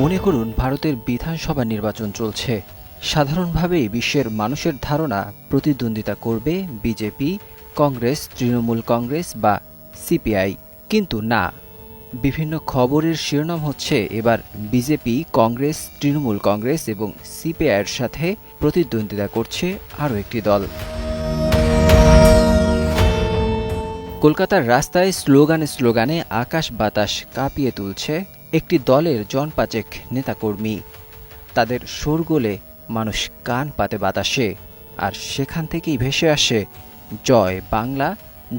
মনে করুন ভারতের বিধানসভা নির্বাচন চলছে। সাধারণভাবেই বিশ্বের মানুষের ধারণা প্রতিদ্বন্দ্বিতা করবে বিজেপি, কংগ্রেস, তৃণমূল কংগ্রেস বা সিপিআই। কিন্তু না, বিভিন্ন খবরের শিরোনাম হচ্ছে এবার বিজেপি, কংগ্রেস, তৃণমূল কংগ্রেস এবং সিপিআইয়ের সাথে প্রতিদ্বন্দ্বিতা করছে আরও একটি দল। কলকাতার রাস্তায় স্লোগানে স্লোগানে আকাশ বাতাস কাঁপিয়ে তুলছে একটি দলের জনপাঁচেক নেতাকর্মী। তাদের শোরগোলে মানুষ কান পাতে বাতাসে, আর সেখান থেকেই ভেসে আসে জয় বাংলা,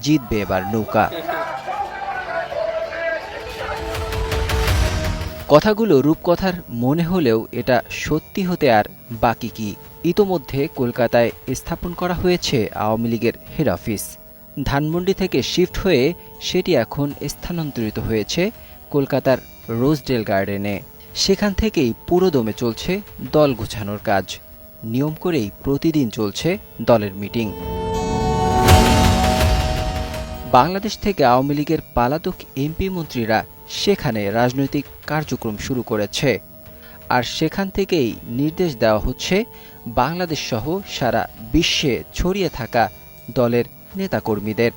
জিতবে এবার নৌকা। কথাগুলো রূপকথার মনে হলেও এটা সত্যি হতে আর বাকি কি। ইতোমধ্যে কলকাতায় স্থাপন করা হয়েছে আওয়ামী লীগের হেড অফিস। ধানমন্ডি থেকে শিফট হয়ে সেটি এখন স্থানান্তরিত হয়েছে কলকাতার রোজডেল গার্ডেনে। সেখান থেকেই পুরোদমে চলছে দল গোছানোর কাজ। নিয়ম করেই প্রতিদিন চলছে দলের মিটিং। বাংলাদেশ থেকে আওয়ামী লীগের পলাতক এমপি মন্ত্রীরা সেখানে রাজনৈতিক কার্যক্রম শুরু করেছে, আর সেখান থেকেই নির্দেশ দেওয়া হচ্ছে বাংলাদেশ সহ সারা বিশ্বে ছড়িয়ে থাকা দলের নেতাকর্মীদের।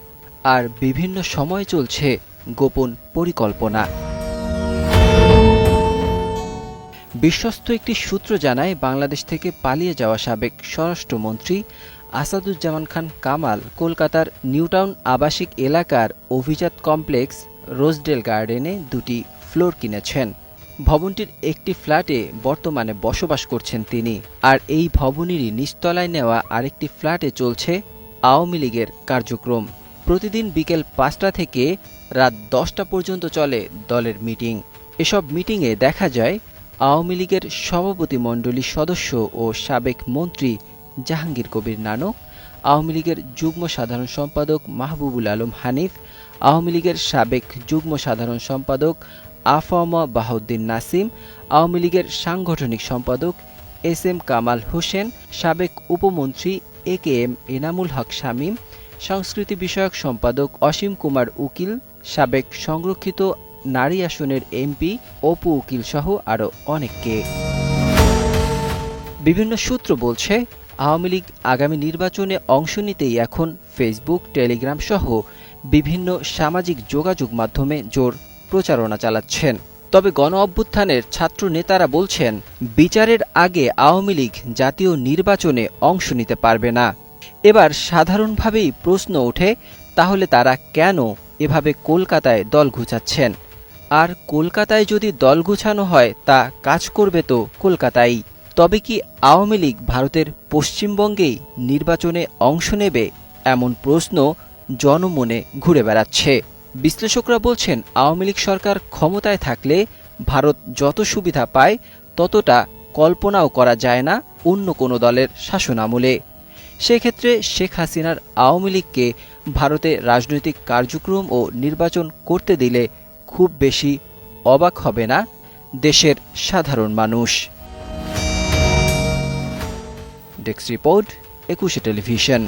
আর বিভিন্ন সময় চলছে গোপন পরিকল্পনা। বিশ্বস্ত একটি সূত্র জানায়, বাংলাদেশ থেকে পালিয়ে যাওয়া সাবেক স্বরাষ্ট্রমন্ত্রী আসাদুজ্জামান খান কামাল কলকাতার নিউটাউন আবাসিক এলাকার অভিজাত কমপ্লেক্স রোজডেল গার্ডেনে দুটি ফ্লোর কিনেছেন। ভবনটির একটি ফ্ল্যাটে বর্তমানে বসবাস করছেন তিনি, আর এই ভবনেরই নিচতলায় নেওয়া আরেকটি ফ্ল্যাটে চলছে আওয়ামী লীগের কার্যক্রম। প্রতিদিন বিকেল ৫টা থেকে রাত ১০টা পর্যন্ত চলে দলের মিটিং। এসব মিটিংয়ে দেখা যায় আওয়ামী লীগের সভাপতিমণ্ডলীর সদস্য ও সাবেক মন্ত্রী জাহাঙ্গীর কবির নানক, আওয়ামী লীগের যুগ্ম সাধারণ সম্পাদক মাহবুবুল আলম হানিফ, আওয়ামী লীগের সাবেক যুগ্ম সাধারণ সম্পাদক আফম বাহাউদ্দিন নাসিম, আওয়ামী লীগের সাংগঠনিক সম্পাদক এস এম কামাল হোসেন, সাবেক উপমন্ত্রী এ কে এম এনামুল হক শামীম, সংস্কৃতি বিষয়ক সম্পাদক অসীম কুমার উকিল, সাবেক সংরক্ষিত নারী আসনের এমপি অপু উকিল সহ আরও অনেককে। বিভিন্ন সূত্র বলছে, আওয়ামী লীগ আগামী নির্বাচনে অংশ নিতেই এখন ফেসবুক, টেলিগ্রাম সহ বিভিন্ন সামাজিক যোগাযোগ মাধ্যমে জোর প্রচারণা চালাচ্ছেন। তবে গণ অভ্যুত্থানের ছাত্র নেতারা বলছেন, বিচারের আগে আওয়ামী লীগ জাতীয় নির্বাচনে অংশ নিতে পারবে না। এবার সাধারণভাবেই প্রশ্ন ওঠে, তাহলে তারা কেন এভাবে কলকাতায় দল গুছাচ্ছেন? আর কলকাতায় যদি দল গুছানো হয় তা কাজ করবে তো কলকাতায়। তবে কি আওয়ামী লীগ ভারতের পশ্চিমবঙ্গেই নির্বাচনে অংশ নেবে? এমন প্রশ্ন জনমনে ঘুরে বেড়াচ্ছে। বিশ্লেষকরা বলছেন, আওয়ামী লীগ সরকার ক্ষমতায় থাকলে ভারত যত সুবিধা পায় ততটা কল্পনাও করা যায় না অন্য কোনো দলের শাসনামলে। সেক্ষেত্রে শেখ হাসিনার আওয়ামী লীগকে ভারতে রাজনৈতিক কার্যক্রম ও নির্বাচন করতে দিলে খুব বেশি অবাক হবে না দেশের সাধারণ মানুষ। Desk report, ২১ television.